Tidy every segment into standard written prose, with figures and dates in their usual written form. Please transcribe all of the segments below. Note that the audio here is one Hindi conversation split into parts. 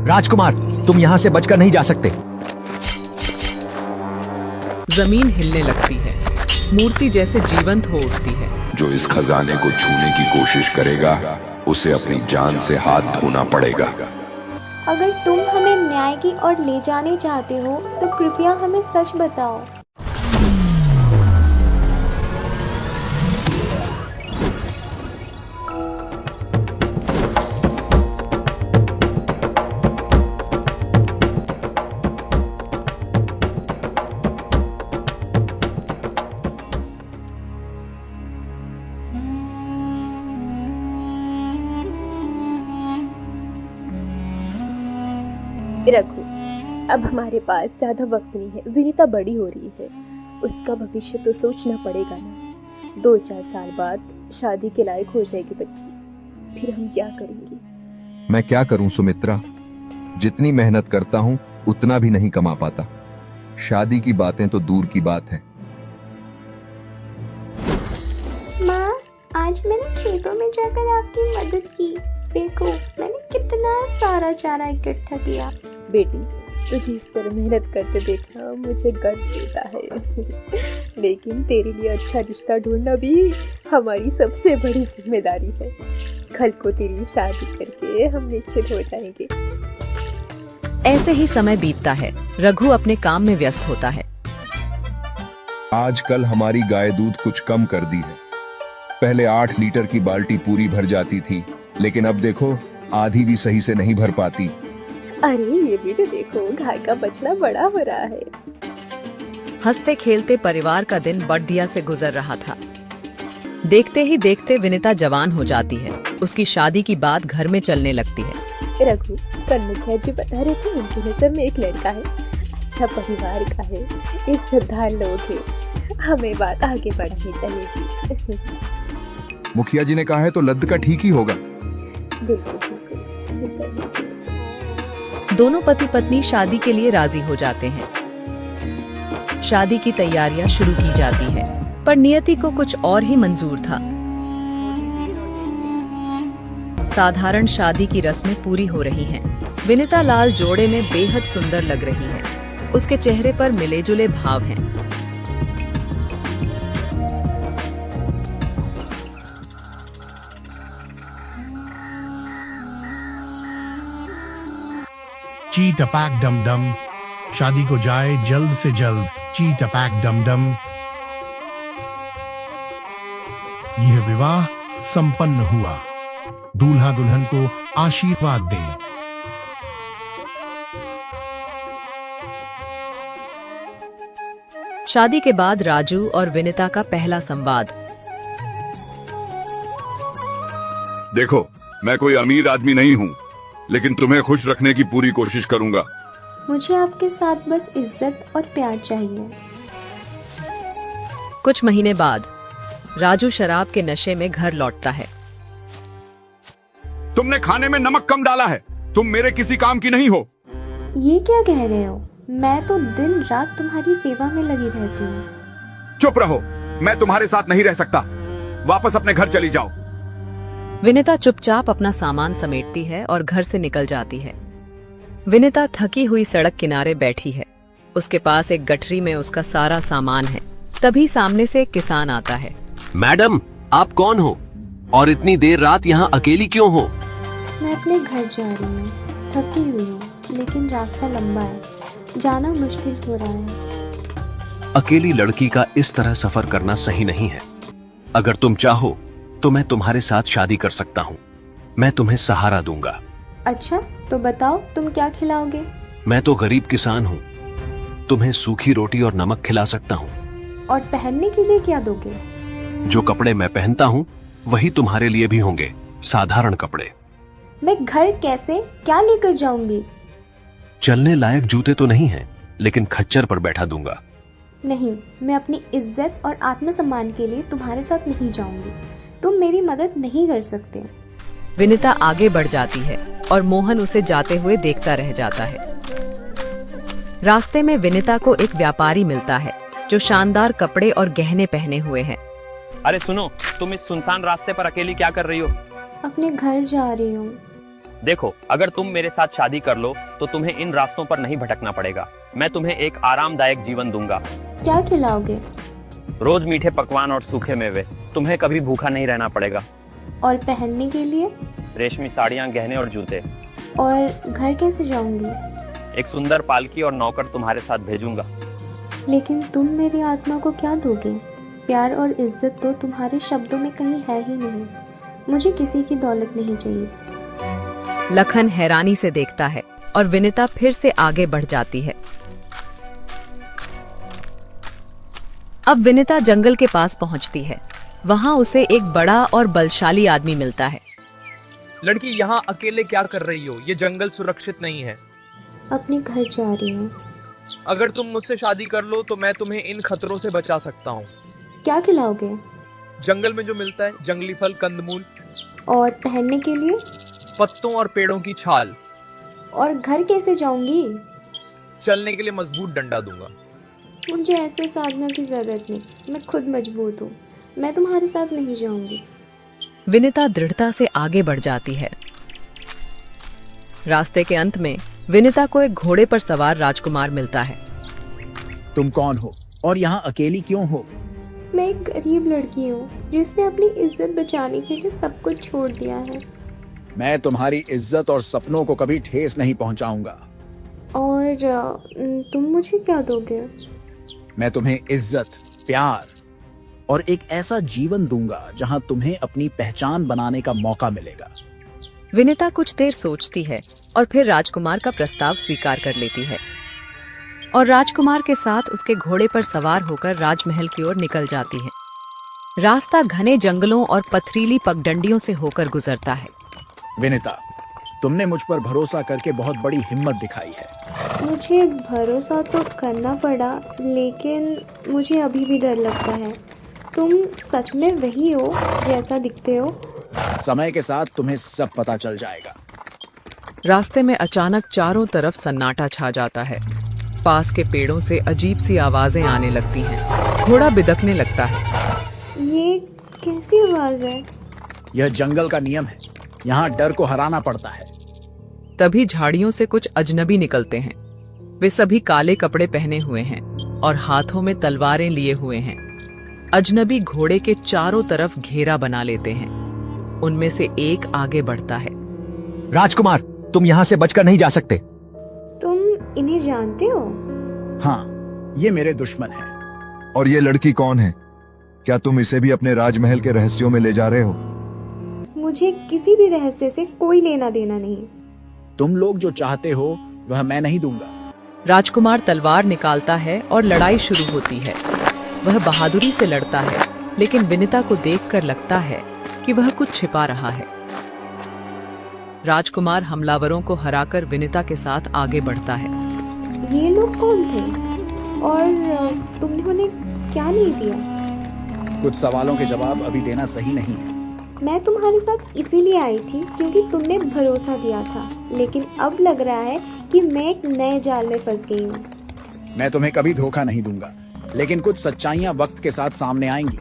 राजकुमार, तुम यहाँ से बचकर नहीं जा सकते। जमीन हिलने लगती है, मूर्ति जैसे जीवंत हो उठती है। जो इस खजाने को छूने की कोशिश करेगा उसे अपनी जान से हाथ धोना पड़ेगा। अगर तुम हमें न्याय की ओर ले जाने चाहते हो तो कृपया हमें सच बताओ। रघु, अब हमारे पास ज्यादा वक्त नहीं है। विनीता बड़ी हो रही है, उसका भविष्य तो सोचना पड़ेगा ना। 2-4 साल बाद शादी के लायक हो जाएगी बच्ची, फिर हम क्या करेंगे? मैं क्या करूं सुमित्रा, जितनी मेहनत करता हूं उतना भी नहीं कमा पाता। शादी की बातें तो दूर की बात है। माँ, आज मैंने खेतों में जाकर आपकी मदद की। देखो, मैंने कितना सारा चारा इकट्ठा किया। बेटी, तुझे इस तरह मेहनत करते देखना मुझे गर्व देता है। लेकिन तेरे लिए अच्छा रिश्ता ढूंढना भी हमारी सबसे बड़ी जिम्मेदारी है। कल को तेरी शादी करके हम निश्चित हो जाएंगे। ऐसे ही समय बीतता है। रघु अपने काम में व्यस्त होता है। आजकल हमारी गाय दूध कुछ कम कर दी है। पहले 8 लीटर की बाल्टी पूरी भर जाती थी, लेकिन अब देखो आधी भी सही से नहीं भर पाती। अरे ये भी तो देखो, गाय का बछड़ा बड़ा हो रहा है। हंसते खेलते परिवार का दिन बढ़िया से गुजर रहा था। देखते ही देखते विनीता जवान हो जाती है। उसकी शादी की बात घर में चलने लगती है। रघु, कल मुखिया जी बता रहे थे उनकी नजर में एक लड़का है, अच्छा परिवार का है, इज्जतदार लोग है। हमें बात आगे बढ़ानी चाहिए जी। मुखिया जी ने कहा है तो लद्द का ठीक ही होगा। बिल्कुल बिल्कुल, चिंता नहीं कीजिए। दोनों पति पत्नी शादी के लिए राजी हो जाते हैं। शादी की तैयारियां शुरू की जाती है, पर नियति को कुछ और ही मंजूर था। साधारण शादी की रस्में पूरी हो रही हैं। विनीता लाल जोड़े में बेहद सुंदर लग रही है। उसके चेहरे पर मिले जुले भाव हैं। ची टपैक डम डम, शादी को जाए जल्द से जल्द। ची टपैक डम डम। यह विवाह संपन्न हुआ। दूल्हा दुल्हन को आशीर्वाद दें। शादी के बाद राजू और विनीता का पहला संवाद। देखो, मैं कोई अमीर आदमी नहीं हूँ, लेकिन तुम्हें खुश रखने की पूरी कोशिश करूंगा। मुझे आपके साथ बस इज्जत और प्यार चाहिए। कुछ महीने बाद राजू शराब के नशे में घर लौटता है। तुमने खाने में नमक कम डाला है। तुम मेरे किसी काम की नहीं हो। ये क्या कह रहे हो? मैं तो दिन रात तुम्हारी सेवा में लगी रहती हूँ। चुप रहो, मैं तुम्हारे साथ नहीं रह सकता। वापस अपने घर चली जाओ। विनीता चुपचाप अपना सामान समेटती है और घर से निकल जाती है। विनीता थकी हुई सड़क किनारे बैठी है। उसके पास एक गठरी में उसका सारा सामान है। तभी सामने से एक किसान आता है। मैडम, आप कौन हो और इतनी देर रात यहाँ अकेली क्यों हो? मैं अपने घर जा रही हूँ, थकी हुई हूँ, लेकिन रास्ता लंबा है, जाना मुश्किल हो रहा है। अकेली लड़की का इस तरह सफर करना सही नहीं है। अगर तुम चाहो तो मैं तुम्हारे साथ शादी कर सकता हूँ। मैं तुम्हें सहारा दूंगा। अच्छा, तो बताओ तुम क्या खिलाओगे? मैं तो गरीब किसान हूँ। तुम्हें सूखी रोटी और नमक खिला सकता हूँ। और पहनने के लिए क्या दोगे? जो कपड़े मैं पहनता हूँ वही तुम्हारे लिए भी होंगे, साधारण कपड़े। मैं घर कैसे क्या लेकर जाऊंगी? चलने लायक जूते तो नहीं हैं, लेकिन खच्चर पर बैठा दूंगा। नहीं, मैं अपनी इज्जत और आत्मसम्मान के लिए तुम्हारे साथ नहीं जाऊंगी। तुम मेरी मदद नहीं कर सकते। विनीता आगे बढ़ जाती है और मोहन उसे जाते हुए देखता रह जाता है। रास्ते में विनीता को एक व्यापारी मिलता है जो शानदार कपड़े और गहने पहने हुए है। अरे सुनो, तुम इस सुनसान रास्ते पर अकेली क्या कर रही हो? अपने घर जा रही हूँ। देखो, अगर तुम मेरे साथ शादी कर लो तो तुम्हें इन रास्तों पर नहीं भटकना पड़ेगा। मैं तुम्हें एक आरामदायक जीवन दूंगा। क्या खिलाओगे? रोज मीठे पकवान और सूखे मेवे। तुम्हें कभी भूखा नहीं रहना पड़ेगा। और पहनने के लिए? रेशमी साड़ियाँ, गहने और जूते। और घर कैसे जाऊंगी? एक सुंदर पालकी और नौकर तुम्हारे साथ भेजूंगा। लेकिन तुम मेरी आत्मा को क्या दोगे? प्यार और इज्जत तो तुम्हारे शब्दों में कहीं है ही नहीं। मुझे किसी की दौलत नहीं चाहिए। लखन हैरानी से देखता है और विनीता फिर से आगे बढ़ जाती है। अब विनीता जंगल के पास पहुंचती है। वहां उसे एक बड़ा और बलशाली आदमी मिलता है। लड़की, यहाँ अकेले क्या कर रही हो? ये जंगल सुरक्षित नहीं है। अपने घर जा रही हूँ। अगर तुम मुझसे शादी कर लो तो मैं तुम्हें इन खतरों से बचा सकता हूँ। क्या खिलाओगे? जंगल में जो मिलता है, जंगली फल, कंदमूल। और पहनने के लिए? पत्तों और पेड़ों की छाल। और घर कैसे जाऊंगी? चलने के लिए मजबूत डंडा दूंगा। मुझे ऐसे साधना की जरूरत नहीं, मैं खुद मजबूत हूँ। मैं तुम्हारे साथ नहीं जाऊंगी। विनीता दृढ़ता से आगे बढ़ जाती है। रास्ते के अंत में विनीता को एक घोड़े पर सवार राजकुमार मिलता है। तुम कौन हो और यहाँ अकेली क्यों हो? मैं एक गरीब लड़की हूँ जिसने अपनी इज्जत बचाने के लिए सब कुछ छोड़ दिया है। मैं तुम्हारी इज्जत और सपनों को कभी ठेस नहीं पहुँचाऊंगा। और तुम मुझे क्या दोगे? मैं तुम्हें इज्जत, प्यार और एक ऐसा जीवन दूंगा जहाँ तुम्हें अपनी पहचान बनाने का मौका मिलेगा। विनीता कुछ देर सोचती है और फिर राजकुमार का प्रस्ताव स्वीकार कर लेती है और राजकुमार के साथ उसके घोड़े पर सवार होकर राजमहल की ओर निकल जाती है। रास्ता घने जंगलों और पथरीली पगडंडियों से होकर गुजरता है। विनीता, तुमने मुझ पर भरोसा करके बहुत बड़ी हिम्मत दिखाई है। मुझे भरोसा तो करना पड़ा, लेकिन मुझे अभी भी डर लगता है। तुम सच में वही हो जैसा दिखते हो? समय के साथ तुम्हें सब पता चल जाएगा। रास्ते में अचानक चारों तरफ सन्नाटा छा जाता है। पास के पेड़ों से अजीब सी आवाजें आने लगती हैं। घोड़ा बिदकने लगता है। ये कैसी आवाज है? यह जंगल का नियम है, यहाँ डर को हराना पड़ता है। तभी झाड़ियों से कुछ अजनबी निकलते हैं। वे सभी काले कपड़े पहने हुए हैं और हाथों में तलवारें लिए हुए हैं। अजनबी घोड़े के चारों तरफ घेरा बना लेते हैं। उनमें से एक आगे बढ़ता है। राजकुमार, तुम यहाँ से बचकर नहीं जा सकते। तुम इन्हें जानते हो? हाँ, ये मेरे दुश्मन हैं। और ये लड़की कौन है? क्या तुम इसे भी अपने राजमहल के रहस्यों में ले जा रहे हो? मुझे किसी भी रहस्य से कोई लेना देना नहीं। तुम लोग जो चाहते हो वह मैं नहीं दूंगा। राजकुमार तलवार निकालता है और लड़ाई शुरू होती है। वह बहादुरी से लड़ता है, लेकिन विनीता को देखकर लगता है कि वह कुछ छिपा रहा है। राजकुमार हमलावरों को हराकर विनीता के साथ आगे बढ़ता है। ये लोग कौन थे और तुमने उन्हें क्या नहीं दिया? कुछ सवालों के जवाब अभी देना सही नहीं है। मैं तुम्हारे साथ इसीलिए आई थी क्योंकि तुमने भरोसा दिया था, लेकिन अब लग रहा है कि मैं एक नए जाल में फंस गई हूँ। मैं तुम्हें कभी धोखा नहीं दूंगा, लेकिन कुछ सच्चाइयाँ वक्त के साथ सामने आएंगी।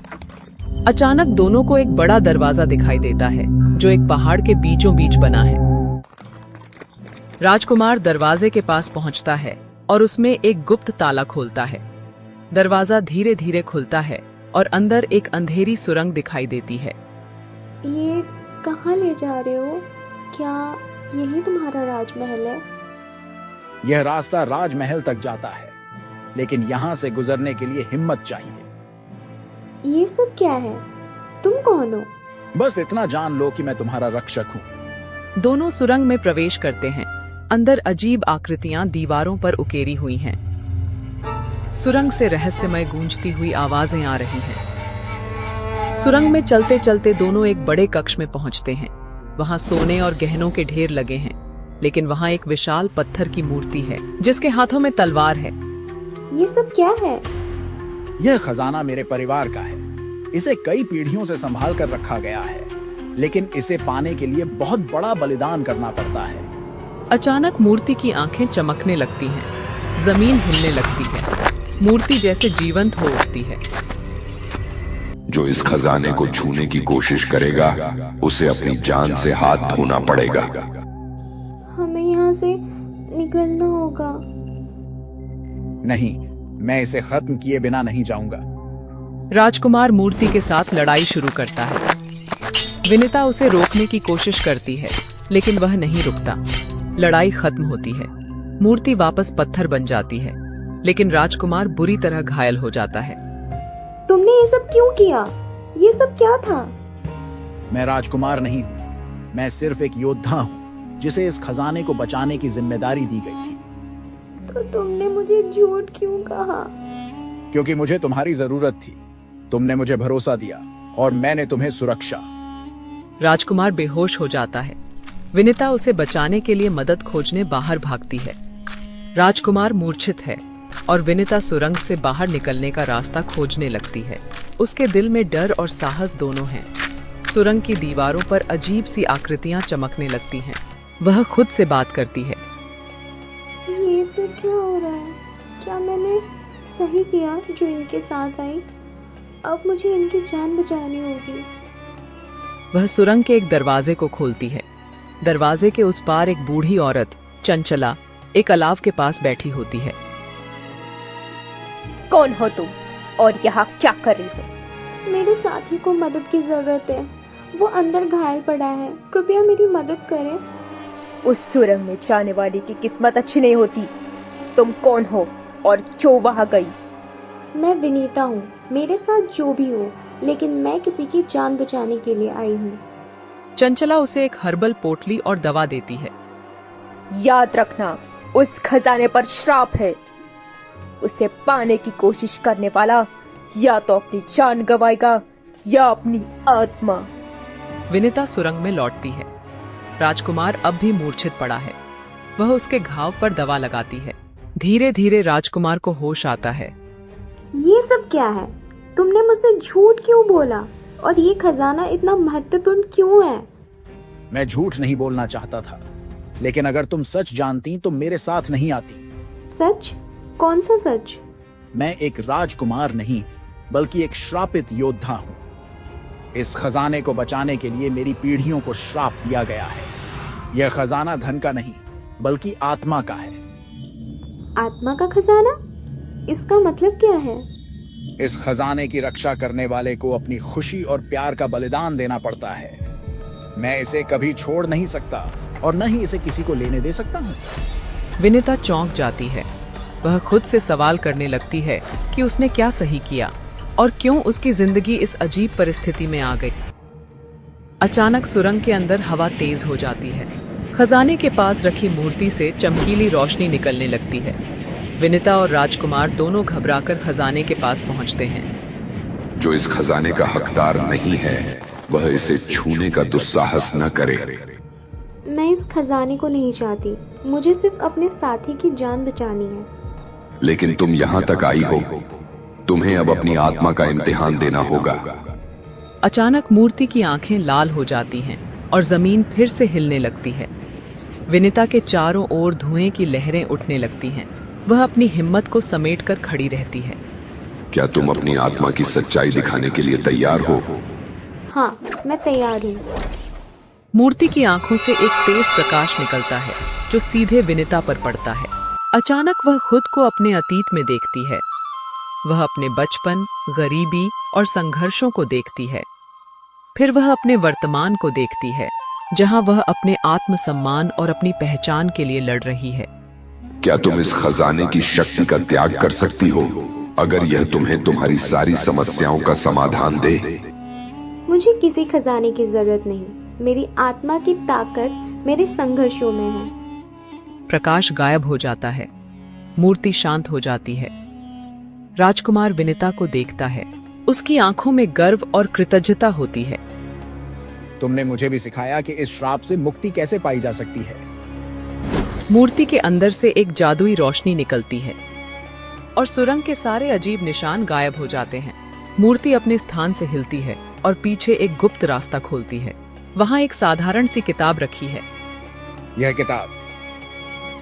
अचानक दोनों को एक बड़ा दरवाजा दिखाई देता है जो एक पहाड़ के बीचों बीच बना है। राजकुमार दरवाजे के पास पहुंचता है और उसमें एक गुप्त ताला खोलता है। दरवाजा धीरे धीरे खुलता है और अंदर एक अंधेरी सुरंग दिखाई देती है। ये कहाँ ले जा रहे हो? क्या यही तुम्हारा राजमहल है? यह रास्ता राजमहल तक जाता है, लेकिन यहाँ से गुजरने के लिए हिम्मत चाहिए। ये सब क्या है? तुम कौन हो? बस इतना जान लो कि मैं तुम्हारा रक्षक हूँ। दोनों सुरंग में प्रवेश करते हैं। अंदर अजीब आकृतियां दीवारों पर उकेरी हुई हैं। सुरंग से रहस्यमय गूंजती हुई आवाजें आ रही हैं। सुरंग में चलते चलते दोनों एक बड़े कक्ष में पहुंचते हैं। वहां सोने और गहनों के ढेर लगे हैं, लेकिन वहां एक विशाल पत्थर की मूर्ति है जिसके हाथों में तलवार है। ये सब क्या है? यह खजाना मेरे परिवार का है। इसे कई पीढ़ियों से संभाल कर रखा गया है, लेकिन इसे पाने के लिए बहुत बड़ा बलिदान करना पड़ता है। अचानक मूर्ति की आंखें चमकने लगती हैं, जमीन हिलने लगती है, मूर्ति जैसे जीवंत हो उठती है। जो इस खजाने को छूने की कोशिश करेगा उसे अपनी जान से हाथ धोना पड़ेगा। निकलना होगा। नहीं, मैं इसे खत्म किए बिना नहीं जाऊंगा। राजकुमार मूर्ति के साथ लड़ाई शुरू करता है। विनिता उसे रोकने की कोशिश करती है, लेकिन वह नहीं रुकता। लड़ाई खत्म होती है। मूर्ति वापस पत्थर बन जाती है, लेकिन राजकुमार बुरी तरह घायल हो जाता है। तुमने ये सब क्यों किया? ये सब क्या था? मैं राजकुमार नहीं हूँ, मैं सिर्फ एक योद्धा हूँ जिसे इस खजाने को बचाने की जिम्मेदारी दी गई थी। तो तुमने मुझे झूठ क्यों कहा? क्योंकि मुझे तुम्हारी जरूरत थी। तुमने मुझे भरोसा दिया और मैंने तुम्हें सुरक्षा। राजकुमार बेहोश हो जाता है। विनिता उसे बचाने के लिए मदद खोजने बाहर भागती है। राजकुमार मूर्छित है और विनिता सुरंग से बाहर निकलने का रास्ता खोजने लगती है। उसके दिल में डर और साहस दोनों हैं। सुरंग की दीवारों पर अजीब सी आकृतियां चमकने लगती हैं। वह खुद से बात करती है। ये सब क्या हो रहा है? क्या मैंने सही किया जो इनके साथ आई? अब मुझे इनकी जान बचानी होगी। वह सुरंग के एक दरवाजे को खोलती है। दरवाजे के उस पार एक बूढ़ी औरत चंचला एक अलाव के पास बैठी होती है। कौन हो तुम और यहाँ क्या कर रही हो? मेरे साथी को मदद की जरूरत है। वो अंदर घायल पड़ा है, कृपया मेरी मदद करें। उस सुरंग में जाने वाली की किस्मत अच्छी नहीं होती। तुम कौन हो और क्यों वहाँ गई? मैं विनीता हूँ, मेरे साथ जो भी हो, लेकिन मैं किसी की जान बचाने के लिए आई हूँ। चंचला उसे एक हर्बल पोटली और दवा देती है। याद रखना, उस खजाने पर श्राप है। उसे पाने की कोशिश करने वाला या तो अपनी जान गंवाएगा या अपनी आत्मा। विनिता सुरंग में लौटती है। राजकुमार अब भी मूर्छित पड़ा है। वह उसके घाव पर दवा लगाती है। धीरे धीरे राजकुमार को होश आता है। ये सब क्या है? तुमने मुझसे झूठ क्यों बोला? और ये खजाना इतना महत्वपूर्ण क्यों है? मैं झूठ नहीं बोलना चाहता था, लेकिन अगर तुम सच जानती तो मेरे साथ नहीं आती। सच? कौन सा सच? मैं एक राजकुमार नहीं, बल्कि एक श्रापित योद्धा हूँ। इस खजाने को बचाने के लिए मेरी पीढ़ियों को श्राप दिया गया है। यह खजाना धन का नहीं, बल्कि आत्मा का है। आत्मा का खजाना? इसका मतलब क्या है? इस खजाने की रक्षा करने वाले को अपनी खुशी और प्यार का बलिदान देना पड़ता है। मैं इसे कभी छोड़ नहीं सकता और न ही इसे किसी को लेने दे सकता हूँ। विनिता चौंक जाती है। वह खुद से सवाल करने लगती है कि उसने क्या सही किया और क्यों उसकी जिंदगी इस अजीब परिस्थिति में आ गई। अचानक सुरंग के अंदर हवा तेज हो जाती है। खजाने के पास रखी मूर्ति से चमकीली रोशनी निकलने लगती है। विनिता और राजकुमार दोनों घबराकर खजाने के पास पहुंचते हैं। जो इस खजाने का हकदार नहीं है, वह इसे छूने का दुस्साहस न करे। मैं इस खजाने को नहीं चाहती। मुझे सिर्फ अपने साथी की जान बचानी है। लेकिन तुम यहाँ तक आई हो, तुम्हें अब अपनी आत्मा का इम्तिहान देना होगा। अचानक मूर्ति की आंखें लाल हो जाती हैं और जमीन फिर से हिलने लगती है। विनिता के चारों ओर धुएं की लहरें उठने लगती हैं। वह अपनी हिम्मत को समेटकर खड़ी रहती है। क्या तुम अपनी आत्मा की सच्चाई दिखाने के लिए तैयार हो? हाँ, मैं तैयार हूँ। मूर्ति की आंखों से एक तेज प्रकाश निकलता है जो सीधे विनिता पर पड़ता है। अचानक वह खुद को अपने अतीत में देखती है। वह अपने बचपन, गरीबी और संघर्षों को देखती है। फिर वह अपने वर्तमान को देखती है, जहां वह अपने आत्मसम्मान और अपनी पहचान के लिए लड़ रही है। क्या तुम इस खजाने की शक्ति का त्याग कर सकती हो, अगर यह तुम्हें तुम्हारी सारी समस्याओं का समाधान दे? मुझे किसी खजाने की जरूरत नहीं। मेरी आत्मा की ताकत मेरे संघर्षों में है। प्रकाश गायब हो जाता है। मूर्ति शांत हो जाती है। राजकुमार विनिता को देखता है। उसकी आंखों में गर्व और कृतज्ञता होती है। तुमने मुझे भी सिखाया कि इस श्राप से मुक्ति कैसे पाई जा सकती है। मूर्ति के अंदर से एक जादुई रोशनी निकलती है और सुरंग के सारे अजीब निशान गायब हो जाते हैं। मूर्ति अपने स्थान से हिलती है और पीछे एक गुप्त रास्ता खोलती है। वहां एक साधारण सी किताब रखी है। यह किताब?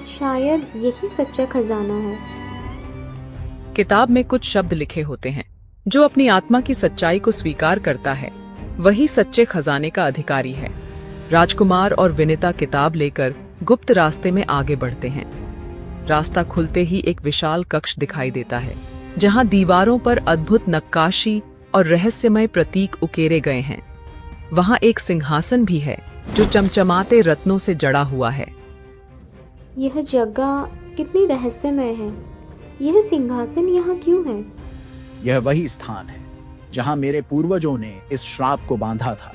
शायद यही सच्चा खजाना है। किताब में कुछ शब्द लिखे होते हैं। जो अपनी आत्मा की सच्चाई को स्वीकार करता है, वही सच्चे खजाने का अधिकारी है। राजकुमार और विनिता किताब लेकर गुप्त रास्ते में आगे बढ़ते हैं। रास्ता खुलते ही एक विशाल कक्ष दिखाई देता है, जहां दीवारों पर अद्भुत नक्काशी और रहस्यमय प्रतीक उकेरे गए हैं। वहां एक सिंहासन भी है जो चमचमाते रत्नों से जड़ा हुआ है। यह जगह कितनी रहस्यमय है। यह सिंहासन यहाँ क्यों है? यह वही स्थान है जहां मेरे पूर्वजों ने इस श्राप को बांधा था।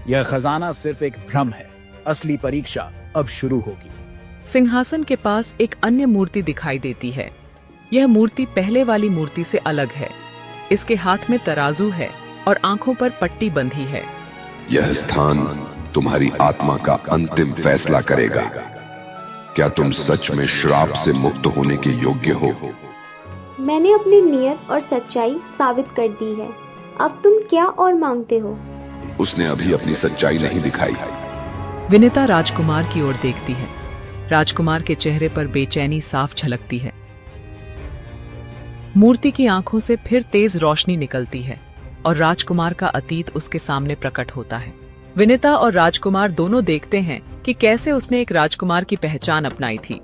यह खजाना सिर्फ एक भ्रम है, असली परीक्षा अब शुरू होगी। सिंहासन के पास एक अन्य मूर्ति दिखाई देती है। यह मूर्ति पहले वाली मूर्ति से अलग है। इसके हाथ में तराजू है और आंखों पर पट्टी बंधी है। यह स्थान तुम्हारी आत्मा का अंतिम फैसला करेगा। क्या तुम सच में श्राप से मुक्त होने के योग्य हो? मैंने अपनी नियत और सच्चाई साबित कर दी है। अब तुम क्या और मांगते हो? उसने अभी अपनी सच्चाई नहीं दिखाई। विनीता राजकुमार की ओर देखती है। राजकुमार के चेहरे पर बेचैनी साफ झलकती है। मूर्ति की आंखों से फिर तेज रोशनी निकलती है और राजकुमार का अतीत उसके सामने प्रकट होता है। विनीता और राजकुमार दोनों देखते हैं कि कैसे उसने एक राजकुमार की पहचान अपनाई थी।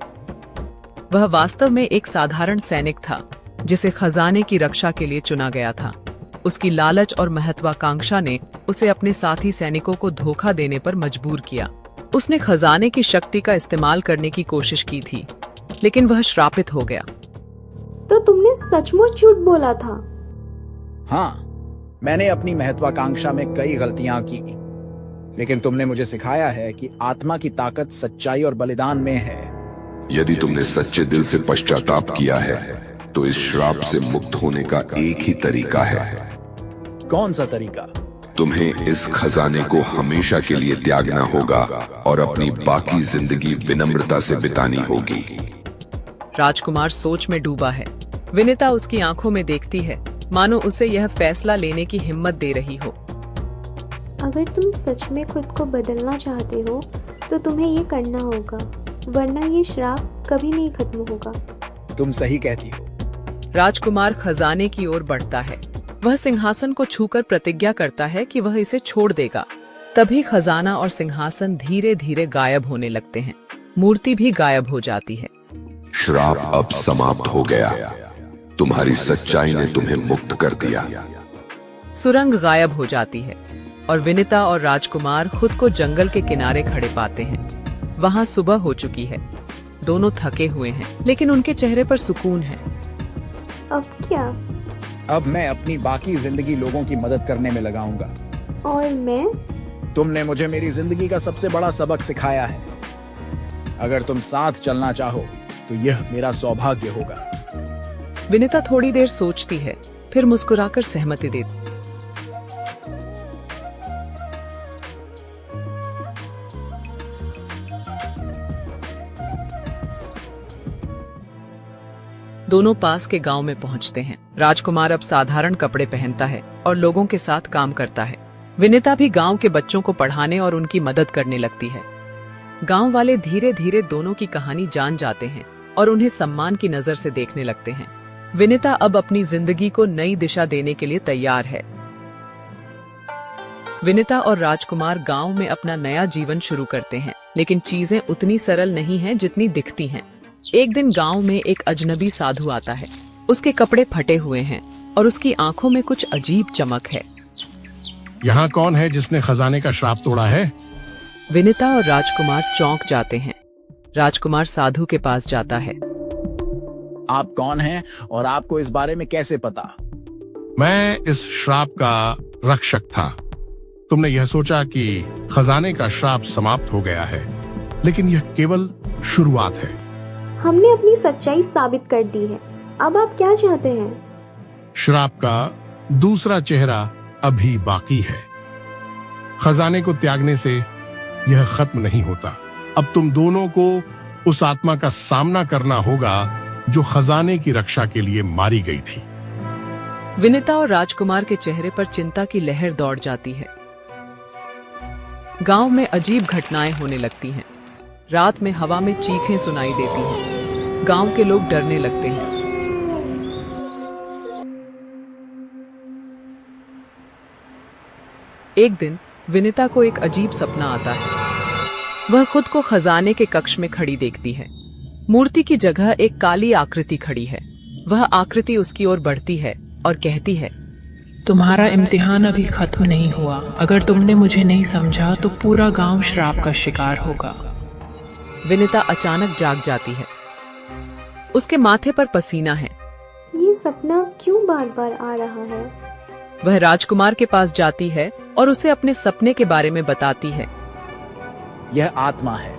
वह वास्तव में एक साधारण सैनिक था जिसे खजाने की रक्षा के लिए चुना गया था। उसकी लालच और महत्वाकांक्षा ने उसे अपने साथी सैनिकों को धोखा देने पर मजबूर किया। उसने खजाने की शक्ति का इस्तेमाल करने की कोशिश की थी, लेकिन वह श्रापित हो गया। तो तुमने सचमुच झूठ बोला था? हाँ, मैंने अपनी महत्वाकांक्षा में कई गलतियां की, लेकिन तुमने मुझे सिखाया है कि आत्मा की ताकत सच्चाई और बलिदान में है। यदि तुमने सच्चे दिल से पश्चाताप किया है तो इस श्राप से मुक्त होने का एक ही तरीका है। कौन सा तरीका? तुम्हें इस खजाने को हमेशा के लिए त्यागना होगा और अपनी बाकी जिंदगी विनम्रता से बितानी होगी। राजकुमार सोच में डूबा है। विनीता उसकी आंखों में देखती है, मानो उसे यह फैसला लेने की हिम्मत दे रही हो। अगर तुम सच में खुद को बदलना चाहते हो तो तुम्हें ये करना होगा, वरना ये श्राप कभी नहीं खत्म होगा। तुम सही कहती हो। राजकुमार खजाने की ओर बढ़ता है। वह सिंहासन को छूकर प्रतिज्ञा करता है कि वह इसे छोड़ देगा। तभी खजाना और सिंहासन धीरे धीरे गायब होने लगते हैं। मूर्ति भी गायब हो जाती है। श्राप अब समाप्त हो गया। तुम्हारी सच्चाई ने तुम्हें मुक्त कर दिया। सुरंग गायब हो जाती है और विनीता और राजकुमार खुद को जंगल के किनारे खड़े पाते हैं। वहां सुबह हो चुकी है। दोनों थके हुए हैं, लेकिन उनके चेहरे पर सुकून है। अब क्या? अब मैं अपनी बाकी जिंदगी लोगों की मदद करने में लगाऊंगा। और मैं? तुमने मुझे मेरी जिंदगी का सबसे बड़ा सबक सिखाया है। अगर तुम साथ चलना चाहो तो यह मेरा सौभाग्य होगा। विनीता थोड़ी देर सोचती है, फिर मुस्कुराकर सहमति देती। दोनों पास के गांव में पहुंचते हैं। राजकुमार अब साधारण कपड़े पहनता है और लोगों के साथ काम करता है। विनीता भी गांव के बच्चों को पढ़ाने और उनकी मदद करने लगती है। गांव वाले धीरे धीरे दोनों की कहानी जान जाते हैं और उन्हें सम्मान की नजर से देखने लगते हैं। विनीता अब अपनी जिंदगी को नई दिशा देने के लिए तैयार है। विनीता और राजकुमार गांव में अपना नया जीवन शुरू करते हैं, लेकिन चीजें उतनी सरल नहीं हैं जितनी दिखती हैं। एक दिन गांव में एक अजनबी साधु आता है। उसके कपड़े फटे हुए हैं और उसकी आंखों में कुछ अजीब चमक है। यहाँ कौन है जिसने खजाने का श्राप तोड़ा है? विनीता और राजकुमार चौंक जाते हैं। राजकुमार साधु के पास जाता है। आप कौन हैं और आपको इस बारे में कैसे पता? मैं इस श्राप का रक्षक था। तुमने यह सोचा कि खजाने का श्राप समाप्त हो गया है, लेकिन यह केवल शुरुआत है। हमने अपनी सच्चाई साबित कर दी है। अब आप क्या चाहते हैं? श्राप का दूसरा चेहरा अभी बाकी है। खजाने को त्यागने से यह खत्म नहीं होता। अब तुम दोनों को उस आत्मा का सामना करना होगा जो खजाने की रक्षा के लिए मारी गई थी। विनीता और राजकुमार के चेहरे पर चिंता की लहर दौड़ जाती है। गांव में अजीब घटनाएं होने लगती हैं। रात में हवा में चीखें सुनाई देती हैं। गांव के लोग डरने लगते हैं। एक दिन विनीता को एक अजीब सपना आता है। वह खुद को खजाने के कक्ष में खड़ी देखती है। मूर्ति की जगह एक काली आकृति खड़ी है। वह आकृति उसकी ओर बढ़ती है और कहती है, तुम्हारा इम्तिहान अभी खत्म नहीं हुआ। अगर तुमने मुझे नहीं समझा तो पूरा गांव श्राप का शिकार होगा। विनिता अचानक जाग जाती है। उसके माथे पर पसीना है। ये सपना क्यों बार बार आ रहा है? वह राजकुमार के पास जाती है और उसे अपने सपने के बारे में बताती है। यह आत्मा है,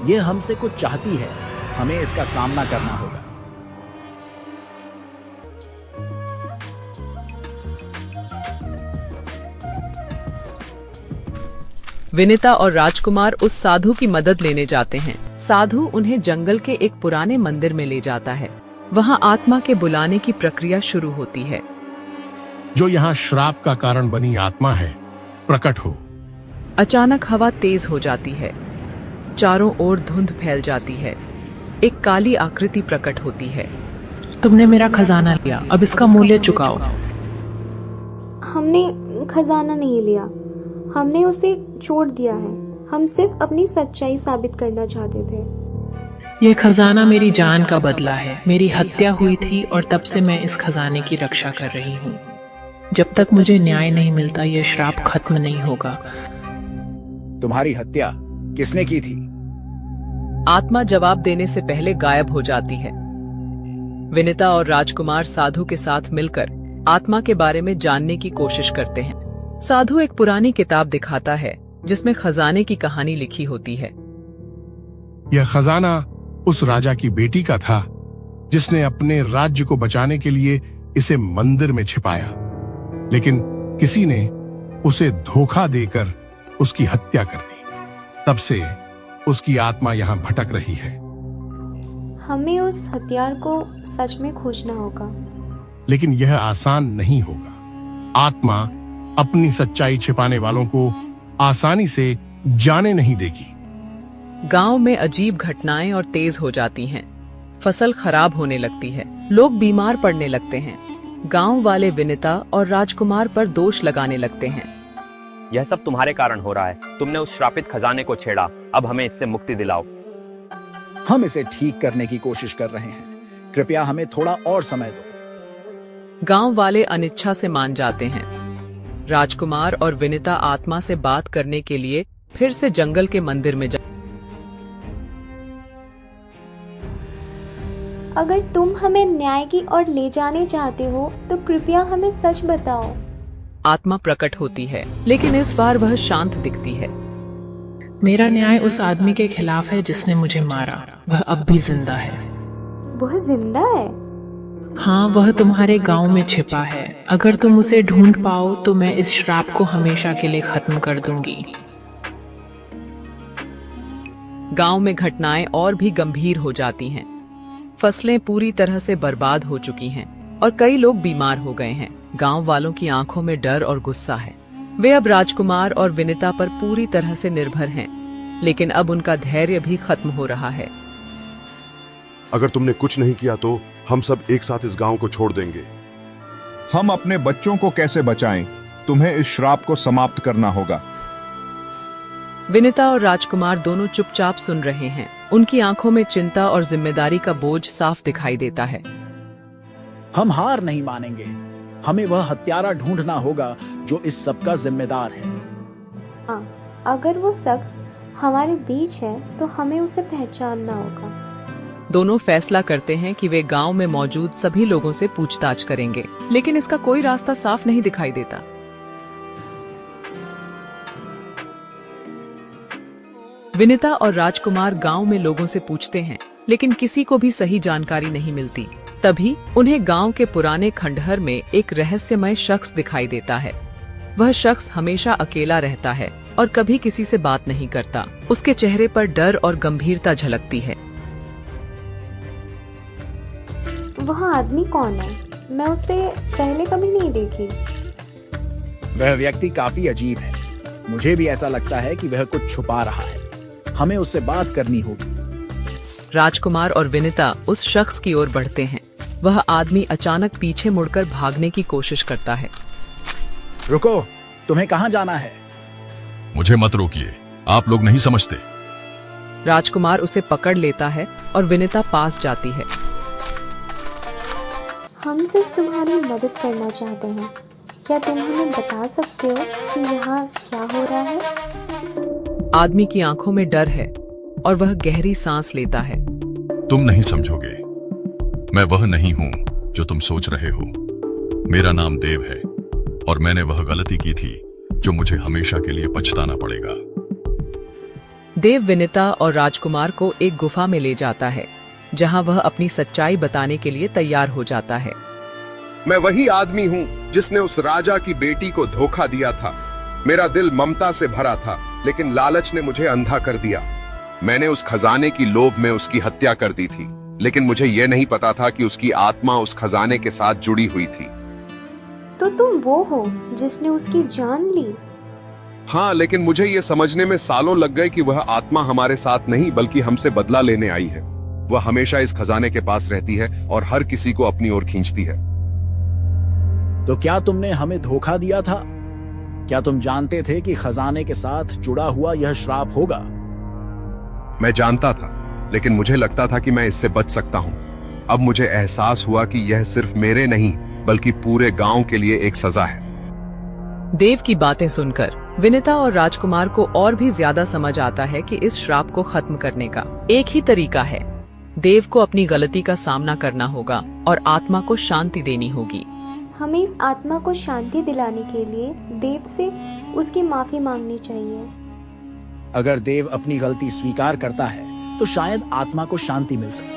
यह हमसे कुछ चाहती है, हमें इसका सामना करना होगा। विनिता और राजकुमार उस साधु की मदद लेने जाते हैं। साधु उन्हें जंगल के एक पुराने मंदिर में ले जाता है। वहां आत्मा के बुलाने की प्रक्रिया शुरू होती है। जो यहाँ श्राप का कारण बनी आत्मा है, प्रकट हो। अचानक हवा तेज हो जाती है। चारों ओर धुंध फैल जाती है। एक काली आकृति प्रकट होती है। तुमने मेरा खजाना लिया, अब इसका मूल्य चुकाओ। हमने खजाना नहीं लिया, हमने उसे छोड़ दिया है। हम सिर्फ अपनी सच्चाई साबित करना चाहते थे। यह खजाना मेरी जान का बदला है। मेरी हत्या हुई थी और तब से मैं इस खजाने की रक्षा कर रही हूँ। जब तक मुझे न्याय नहीं मिलता यह श्राप खत्म नहीं होगा। तुम्हारी हत्या किसने की थी? आत्मा जवाब देने से पहले गायब हो जाती है। विनिता और राजकुमार साधु के साथ मिलकर आत्मा के बारे में जानने की कोशिश करते हैं। साधु एक पुरानी किताब दिखाता है जिसमें खजाने की कहानी लिखी होती है। यह खजाना उस राजा की बेटी का था जिसने अपने राज्य को बचाने के लिए इसे मंदिर में छिपाया, लेकिन किसी ने उसे धोखा देकर उसकी हत्या कर दी। तब से उसकी आत्मा यहाँ भटक रही है। हमें उस हथियार को सच में खोजना होगा। लेकिन यह आसान नहीं होगा। आत्मा अपनी सच्चाई छिपाने वालों को आसानी से जाने नहीं देगी। गांव में अजीब घटनाएं और तेज हो जाती हैं। फसल खराब होने लगती है। लोग बीमार पड़ने लगते हैं। गांव वाले विनिता और राजकुमार पर दोष लगाने लगते हैं। यह सब तुम्हारे कारण हो रहा है। तुमने उस श्रापित खजाने को छेड़ा। अब हमें इससे मुक्ति दिलाओ। हम इसे ठीक करने की कोशिश कर रहे हैं। कृपया हमें थोड़ा और समय दो। गांव वाले अनिच्छा से मान जाते हैं। राजकुमार और विनिता आत्मा से बात करने के लिए फिर से जंगल के मंदिर में अगर तुम हमें न्याय की ओर ले जाने चाहते हो तो कृपया हमें सच बताओ। आत्मा प्रकट होती है, लेकिन इस बार वह शांत दिखती है। मेरा न्याय उस आदमी के खिलाफ है जिसने मुझे मारा। वह अब भी जिंदा है। वह जिंदा है? हाँ, वह तुम्हारे गांव में छिपा है। अगर तुम उसे ढूंढ पाओ तो मैं इस श्राप को हमेशा के लिए खत्म कर दूंगी। गांव में घटनाएं और भी गंभीर हो जाती हैं। फसलें पूरी तरह से बर्बाद हो चुकी हैं और कई लोग बीमार हो गए हैं। गांव वालों की आंखों में डर और गुस्सा है। वे अब राजकुमार और विनिता पर पूरी तरह से निर्भर हैं, लेकिन अब उनका धैर्य भी खत्म हो रहा है। अगर तुमने कुछ नहीं किया तो हम सब एक साथ इस गांव को छोड़ देंगे। हम अपने बच्चों को कैसे बचाएं? तुम्हें इस श्राप को समाप्त करना होगा। विनिता और राजकुमार दोनों चुपचाप सुन रहे हैं। उनकी आंखों में चिंता और जिम्मेदारी का बोझ साफ दिखाई देता है। हम हार नहीं मानेंगे। हमें वह हत्यारा ढूंढना होगा जो इस सब का जिम्मेदार है। हाँ, अगर वो शख्स हमारे बीच है तो हमें उसे पहचानना होगा। दोनों फैसला करते हैं कि वे गांव में मौजूद सभी लोगों से पूछताछ करेंगे, लेकिन इसका कोई रास्ता साफ नहीं दिखाई देता। विनिता और राजकुमार गांव में लोगों से पूछते हैं, लेकिन किसी को भी सही जानकारी नहीं मिलती। तभी उन्हें गांव के पुराने खंडहर में एक रहस्यमय शख्स दिखाई देता है। वह शख्स हमेशा अकेला रहता है और कभी किसी से बात नहीं करता। उसके चेहरे पर डर और गंभीरता झलकती है। वह आदमी कौन है? मैं उसे पहले कभी नहीं देखी। वह व्यक्ति काफी अजीब है। मुझे भी ऐसा लगता है कि वह कुछ छुपा रहा है। हमें उससे बात करनी होगी। राजकुमार और विनिता उस शख्स की ओर बढ़ते हैं। वह आदमी अचानक पीछे मुड़कर भागने की कोशिश करता है। रुको, तुम्हें कहाँ जाना है? मुझे मत रोकिए, आप लोग नहीं समझते। राजकुमार उसे पकड़ लेता है और विनिता पास जाती है। हम सिर्फ तुम्हारी मदद करना चाहते हैं। क्या तुम हमें बता सकते हो कि यहाँ क्या हो रहा है? आदमी की आंखों में डर है और वह गहरी सांस लेता है। तुम नहीं समझोगे। मैं वह नहीं हूं जो तुम सोच रहे हो। मेरा नाम देव है और मैंने वह गलती की थी जो मुझे हमेशा के लिए पछताना पड़ेगा। देव विनिता और राजकुमार को एक गुफा में ले जाता है, जहां वह अपनी सच्चाई बताने के लिए तैयार हो जाता है। मैं वही आदमी हूँ जिसने उस राजा की बेटी को धोखा दिया था। मेरा दिल ममता से भरा था, लेकिन लालच ने मुझे अंधा कर दिया। मैंने उस खजाने की लोभ में उसकी हत्या कर दी थी, लेकिन मुझे यह नहीं पता था कि उसकी आत्मा उस खजाने के साथ जुड़ी हुई थी। तो तुम वो हो जिसने उसकी जान ली? हाँ, लेकिन मुझे यह समझने में सालों लग गए कि वह आत्मा हमारे साथ नहीं बल्कि हमसे बदला लेने आई है। वह हमेशा इस खजाने के पास रहती है और हर किसी को अपनी ओर खींचती है। तो क्या तुमने हमें धोखा दिया था? क्या तुम जानते थे कि खजाने के साथ जुड़ा हुआ यह श्राप होगा? मैं जानता था, लेकिन मुझे लगता था कि मैं इससे बच सकता हूँ। अब मुझे एहसास हुआ कि यह सिर्फ मेरे नहीं बल्कि पूरे गांव के लिए एक सजा है। देव की बातें सुनकर विनिता और राजकुमार को और भी ज्यादा समझ आता है कि इस श्राप को खत्म करने का एक ही तरीका है। देव को अपनी गलती का सामना करना होगा और आत्मा को शांति देनी होगी। हमें इस आत्मा को शांति दिलाने के लिए देव से उसकी माफी मांगनी चाहिए। अगर देव अपनी गलती स्वीकार करता है तो शायद आत्मा को शांति मिल सके।